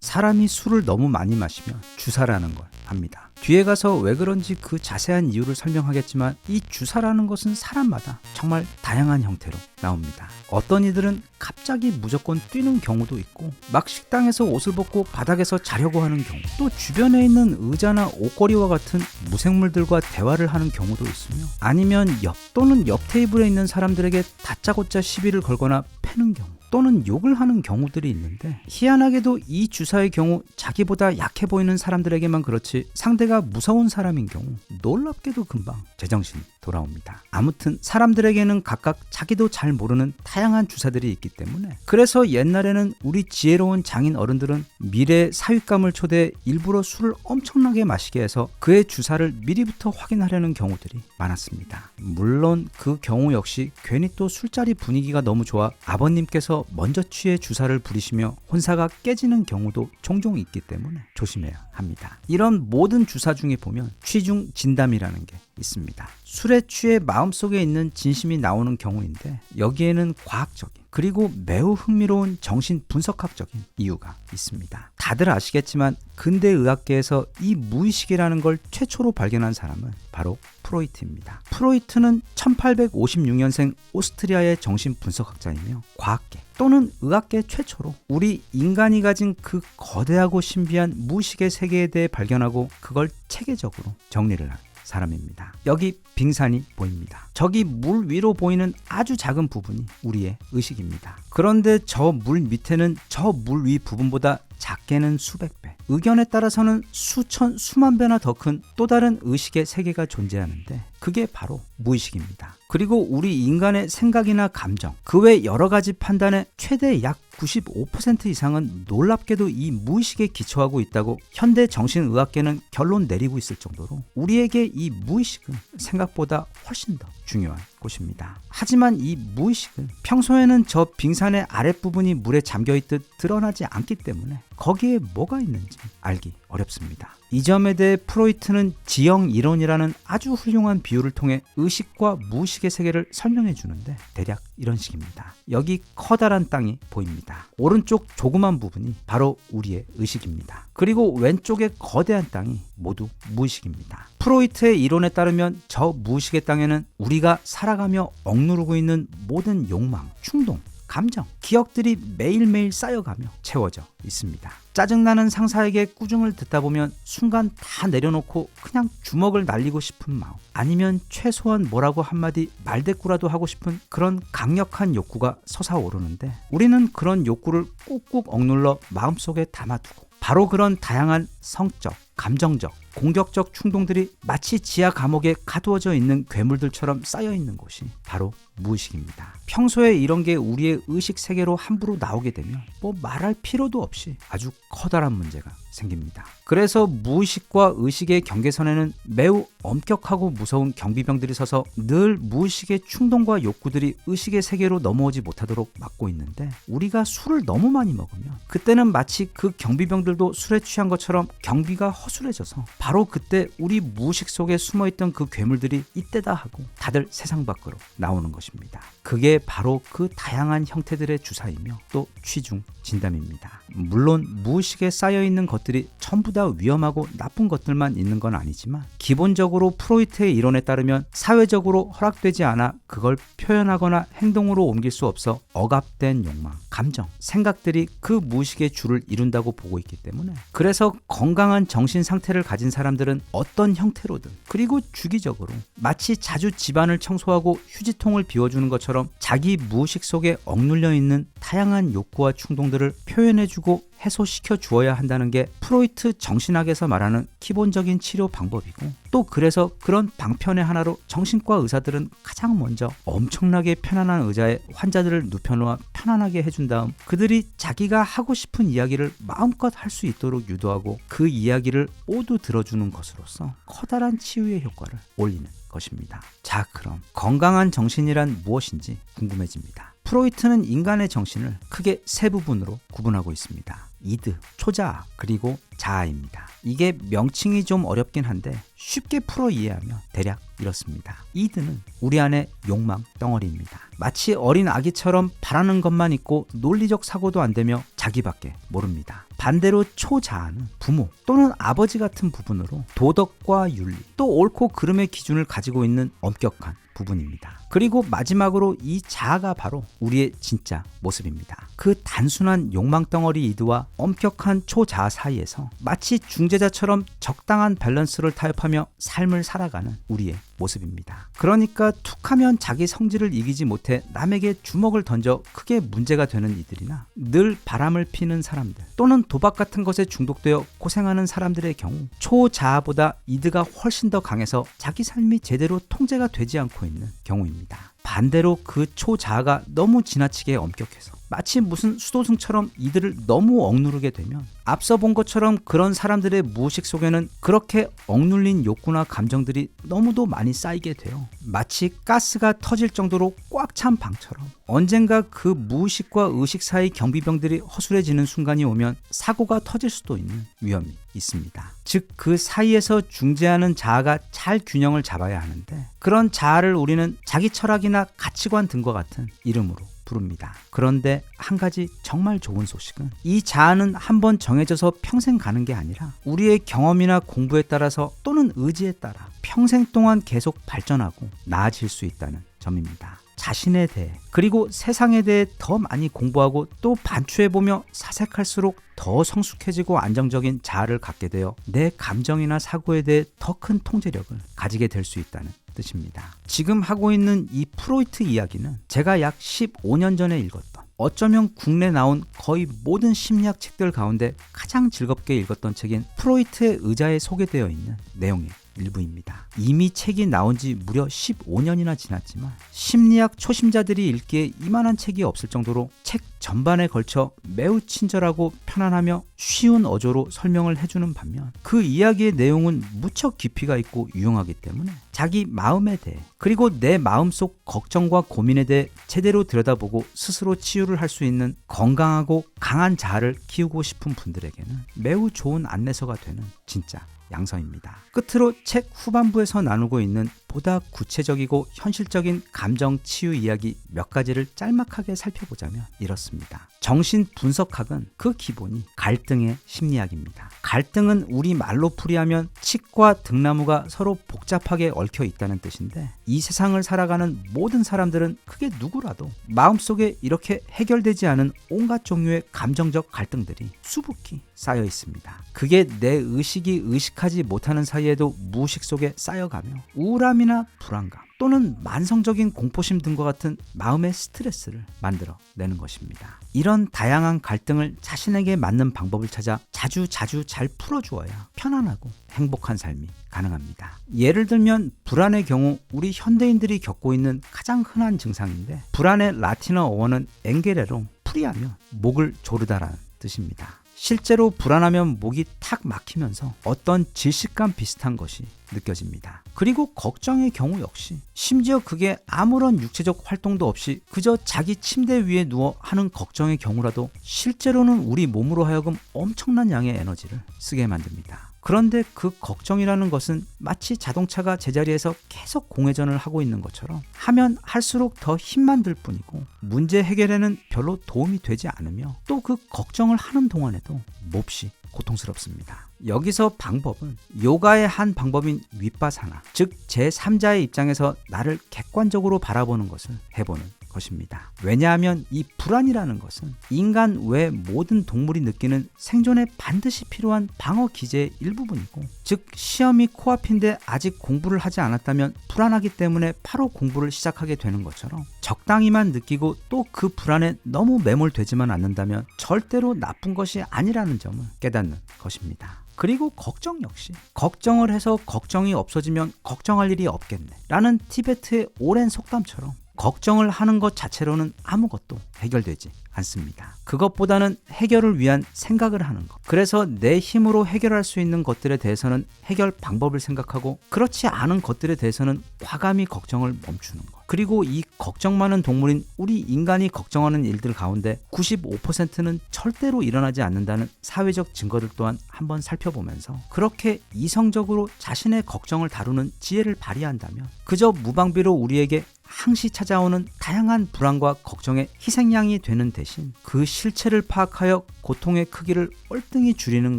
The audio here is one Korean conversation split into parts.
사람이 술을 너무 많이 마시면 주사라는 걸 합니다. 뒤에 가서 왜 그런지 그 자세한 이유를 설명하겠지만 이 주사라는 것은 사람마다 정말 다양한 형태로 나옵니다. 어떤 이들은 갑자기 무조건 뛰는 경우도 있고 막 식당에서 옷을 벗고 바닥에서 자려고 하는 경우, 또 주변에 있는 의자나 옷걸이와 같은 무생물들과 대화를 하는 경우도 있으며, 아니면 옆 또는 옆 테이블에 있는 사람들에게 다짜고짜 시비를 걸거나 패는 경우, 또는 욕을 하는 경우들이 있는데, 희한하게도 이 주사의 경우 자기보다 약해 보이는 사람들에게만 그렇지 상대가 무서운 사람인 경우 놀랍게도 금방 제정신이 돌아옵니다. 아무튼 사람들에게는 각각 자기도 잘 모르는 다양한 주사들이 있기 때문에, 그래서 옛날에는 우리 지혜로운 장인 어른들은 미래의 사윗감을 초대해 일부러 술을 엄청나게 마시게 해서 그의 주사를 미리부터 확인하려는 경우들이 많았습니다. 물론 그 경우 역시 괜히 또 술자리 분위기가 너무 좋아 아버님께서 먼저 취해 주사를 부리시며 혼사가 깨지는 경우도 종종 있기 때문에 조심해야 합니다. 이런 모든 주사 중에 보면 취중 진담이라는 게 있습니다. 술에 취해 마음속에 있는 진심이 나오는 경우인데, 여기에는 과학적인 그리고 매우 흥미로운 정신 분석학적인 이유가 있습니다. 다들 아시겠지만 근대 의학계에서 이 무의식이라는 걸 최초로 발견한 사람은 바로 프로이트입니다. 프로이트는 1856년생 오스트리아의 정신분석학자이며 과학계 또는 의학계 최초로 우리 인간이 가진 그 거대하고 신비한 무의식의 세계에 대해 발견하고 그걸 체계적으로 정리를 한 사람입니다. 여기 빙산이 보입니다. 저기 물 위로 보이는 아주 작은 부분이 우리의 의식입니다. 그런데 저 물 밑에는 저 물 위 부분보다 작게는 수백 배, 의견에 따라서는 수천, 수만 배나 더 큰 또 다른 의식의 세계가 존재하는데, 그게 바로 무의식입니다. 그리고 우리 인간의 생각이나 감정, 그 외 여러 가지 판단의 최대 약 95% 이상은 놀랍게도 이 무의식에 기초하고 있다고 현대 정신의학계는 결론 내리고 있을 정도로 우리에게 이 무의식은 생각보다 훨씬 더 중요한 곳입니다. 하지만 이 무의식은 평소에는 저 빙산의 아랫부분이 물에 잠겨있듯 드러나지 않기 때문에 거기에 뭐가 있는지 알기 어렵습니다. 이 점에 대해 프로이트는 지형 이론이라는 아주 훌륭한 비유를 통해 의식과 무의식의 세계를 설명해 주는데, 대략 이런 식입니다. 여기 커다란 땅이 보입니다. 오른쪽 조그만 부분이 바로 우리의 의식입니다. 그리고 왼쪽의 거대한 땅이 모두 무의식입니다. 프로이트의 이론에 따르면 저 무의식의 땅에는 우리가 살아가며 억누르고 있는 모든 욕망, 충동, 감정, 기억들이 매일매일 쌓여가며 채워져 있습니다. 짜증나는 상사에게 꾸중을 듣다 보면 순간 다 내려놓고 그냥 주먹을 날리고 싶은 마음, 아니면 최소한 뭐라고 한마디 말대꾸라도 하고 싶은 그런 강력한 욕구가 솟아오르는데, 우리는 그런 욕구를 꾹꾹 억눌러 마음속에 담아두고 바로 그런 다양한 성적, 감정적, 공격적 충동들이 마치 지하 감옥에 가두어져 있는 괴물들처럼 쌓여있는 곳이 바로 무의식입니다. 평소에 이런 게 우리의 의식 세계로 함부로 나오게 되면 뭐 말할 필요도 없이 아주 커다란 문제가 생깁니다. 그래서 무의식과 의식의 경계선에는 매우 엄격하고 무서운 경비병들이 서서 늘 무의식의 충동과 욕구들이 의식의 세계로 넘어오지 못하도록 막고 있는데, 우리가 술을 너무 많이 먹으면 그때는 마치 그 경비병들도 술에 취한 것처럼 경비가 허술해져서 바로 그때 우리 무의식 속에 숨어있던 그 괴물들이 이때다 하고 다들 세상 밖으로 나오는 것입니다. 그게 바로 그 다양한 형태들의 주사이며 또 취중 진담입니다. 물론 무의식에 쌓여있는 것들이 전부 다 위험하고 나쁜 것들만 있는 건 아니지만, 기본적으로 프로이트의 이론에 따르면 사회적으로 허락되지 않아 그걸 표현하거나 행동으로 옮길 수 없어 억압된 욕망, 감정, 생각들이 그 무의식의 주를 이룬다고 보고 있기 때문에, 그래서 건강한 정신 상태를 가진 사람들은 어떤 형태로든, 그리고 주기적으로 마치 자주 집안을 청소하고 휴지통을 비워주는 것처럼 자기 무의식 속에 억눌려 있는 다양한 욕구와 충동들을 표현해주고 해소시켜 주어야 한다는 게 프로이트 정신학에서 말하는 기본적인 치료 방법이고, 또 그래서 그런 방편의 하나로 정신과 의사들은 가장 먼저 엄청나게 편안한 의자에 환자들을 눕혀놓아 편안하게 해준 다음 그들이 자기가 하고 싶은 이야기를 마음껏 할 수 있도록 유도하고 그 이야기를 모두 들어주는 것으로서 커다란 치유의 효과를 올리는 것입니다. 자, 그럼 건강한 정신이란 무엇인지 궁금해집니다. 프로이트는 인간의 정신을 크게 세 부분으로 구분하고 있습니다. 이드, 초자아, 그리고 자아입니다. 이게 명칭이 좀 어렵긴 한데 쉽게 풀어 이해하면 대략 이렇습니다. 이드는 우리 안의 욕망 덩어리입니다. 마치 어린 아기처럼 바라는 것만 있고 논리적 사고도 안 되며 자기밖에 모릅니다. 반대로 초자아는 부모 또는 아버지 같은 부분으로 도덕과 윤리 또 옳고 그름의 기준을 가지고 있는 엄격한 부분입니다. 그리고 마지막으로 이 자아가 바로 우리의 진짜 모습입니다. 그 단순한 욕망덩어리 이드와 엄격한 초자아 사이에서 마치 중재자처럼 적당한 밸런스를 타협하며 삶을 살아가는 우리의 모습입니다. 그러니까 툭하면 자기 성질을 이기지 못해 남에게 주먹을 던져 크게 문제가 되는 이들이나 늘 바람을 피는 사람들 또는 도박 같은 것에 중독되어 고생하는 사람들의 경우 초자아보다 이드가 훨씬 더 강해서 자기 삶이 제대로 통제가 되지 않고 있는 경우입니다. 반대로 그 초자아가 너무 지나치게 엄격해서 마치 무슨 수도승처럼 이들을 너무 억누르게 되면 앞서 본 것처럼 그런 사람들의 무의식 속에는 그렇게 억눌린 욕구나 감정들이 너무도 많이 쌓이게 돼요. 마치 가스가 터질 정도로 꽉 찬 방처럼 언젠가 그 무의식과 의식 사이 경비병들이 허술해지는 순간이 오면 사고가 터질 수도 있는 위험이 있습니다. 즉 그 사이에서 중재하는 자아가 잘 균형을 잡아야 하는데 그런 자아를 우리는 자기 철학이나 가치관 등과 같은 이름으로 부릅니다. 그런데 한 가지 정말 좋은 소식은 이 자아는 한번 정해져서 평생 가는 게 아니라 우리의 경험이나 공부에 따라서 또는 의지에 따라 평생 동안 계속 발전하고 나아질 수 있다는 점입니다. 자신에 대해 그리고 세상에 대해 더 많이 공부하고 또 반추해보며 사색할수록 더 성숙해지고 안정적인 자아를 갖게 되어 내 감정이나 사고에 대해 더 큰 통제력을 가지게 될 수 있다는 뜻입니다. 지금 하고 있는 이 프로이트 이야기는 제가 약 15년 전에 읽었던 어쩌면 국내 나온 거의 모든 심리학 책들 가운데 가장 즐겁게 읽었던 책인 프로이트의 의자에 소개되어 있는 내용의 일부입니다. 이미 책이 나온 지 무려 15년이나 지났지만 심리학 초심자들이 읽기에 이만한 책이 없을 정도로 책 전반에 걸쳐 매우 친절하고 편안하며 쉬운 어조로 설명을 해주는 반면 그 이야기의 내용은 무척 깊이가 있고 유용하기 때문에 자기 마음에 대해 그리고 내 마음속 걱정과 고민에 대해 제대로 들여다보고 스스로 치유를 할 수 있는 건강하고 강한 자아를 키우고 싶은 분들에게는 매우 좋은 안내서가 되는 진짜 양서입니다. 끝으로 책 후반부에서 나누고 있는 보다 구체적이고 현실적인 감정 치유 이야기 몇 가지를 짤막하게 살펴보자면 이렇습니다. 정신 분석학은 그 기본이 갈등의 심리학입니다. 갈등은 우리 말로 풀이하면 칡과 등나무가 서로 복잡하게 얽혀 있다는 뜻인데 이 세상을 살아가는 모든 사람들은 크게 누구라도 마음속에 이렇게 해결되지 않은 온갖 종류의 감정적 갈등들이 수북히 쌓여 있습니다. 그게 내 의식이 의식하지 못하는 사이에도 무의식 속에 쌓여가며 우울함이나 불안감 또는 만성적인 공포심 등과 같은 마음의 스트레스를 만들어내는 것입니다. 이런 다양한 갈등을 자신에게 맞는 방법을 찾아 자주 잘 풀어주어야 편안하고 행복한 삶이 가능합니다. 예를 들면 불안의 경우 우리 현대인들이 겪고 있는 가장 흔한 증상인데 불안의 라틴어 어원은 엥게레로 풀이하면 목을 조르다라는 뜻입니다. 실제로 불안하면 목이 탁 막히면서 어떤 질식감 비슷한 것이 느껴집니다. 그리고 걱정의 경우 역시 심지어 그게 아무런 육체적 활동도 없이 그저 자기 침대 위에 누워 하는 걱정의 경우라도 실제로는 우리 몸으로 하여금 엄청난 양의 에너지를 쓰게 만듭니다. 그런데 그 걱정이라는 것은 마치 자동차가 제자리에서 계속 공회전을 하고 있는 것처럼 하면 할수록 더 힘만 들 뿐이고 문제 해결에는 별로 도움이 되지 않으며 또 그 걱정을 하는 동안에도 몹시 고통스럽습니다. 여기서 방법은 요가의 한 방법인 윗바사나 즉 제3자의 입장에서 나를 객관적으로 바라보는 것을 해보는 것입니다. 왜냐하면 이 불안이라는 것은 인간 외 모든 동물이 느끼는 생존에 반드시 필요한 방어 기제의 일부분이고 즉 시험이 코앞인데 아직 공부를 하지 않았다면 불안하기 때문에 바로 공부를 시작하게 되는 것처럼 적당히만 느끼고 또 그 불안에 너무 매몰되지만 않는다면 절대로 나쁜 것이 아니라는 점을 깨닫는 것입니다. 그리고 걱정 역시 걱정을 해서 걱정이 없어지면 걱정할 일이 없겠네 라는 티베트의 오랜 속담처럼 걱정을 하는 것 자체로는 아무것도 해결되지 않습니다. 그것보다는 해결을 위한 생각을 하는 것. 그래서 내 힘으로 해결할 수 있는 것들에 대해서는 해결 방법을 생각하고 그렇지 않은 것들에 대해서는 과감히 걱정을 멈추는 것. 그리고 이 걱정 많은 동물인 우리 인간이 걱정하는 일들 가운데 95%는 절대로 일어나지 않는다는 사회적 증거들 또한 한번 살펴보면서 그렇게 이성적으로 자신의 걱정을 다루는 지혜를 발휘한다면 그저 무방비로 우리에게 항시 찾아오는 다양한 불안과 걱정의 희생양이 되는 대신 그 실체를 파악하여 고통의 크기를 월등히 줄이는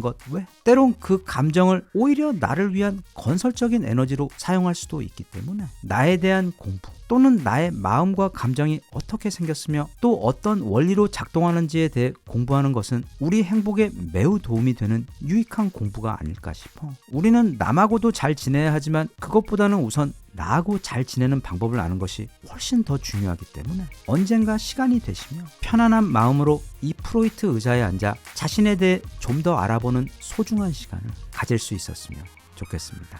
것 외 때론 그 감정을 오히려 나를 위한 건설적인 에너지로 사용할 수도 있기 때문에 나에 대한 공부 또는 나의 마음과 감정이 어떻게 생겼으며 또 어떤 원리로 작동하는지에 대해 공부하는 것은 우리 행복에 매우 도움이 되는 유익한 공부가 아닐까 싶어. 우리는 남하고도 잘 지내야 하지만 그것보다는 우선 나하고 잘 지내는 방법을 아는 것이 훨씬 더 중요하기 때문에 언젠가 시간이 되시며 편안한 마음으로 이 프로이트 의자에 앉아 자신에 대해 좀 더 알아보는 소중한 시간을 가질 수 있었으면 좋겠습니다.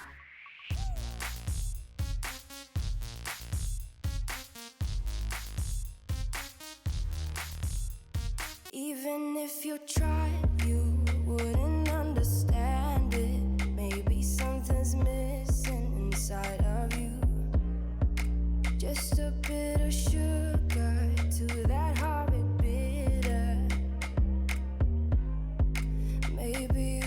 Even if you tried, you wouldn't understand it. Maybe something's missing inside of you. Just a bit of sugar to that horrid bitter. Maybe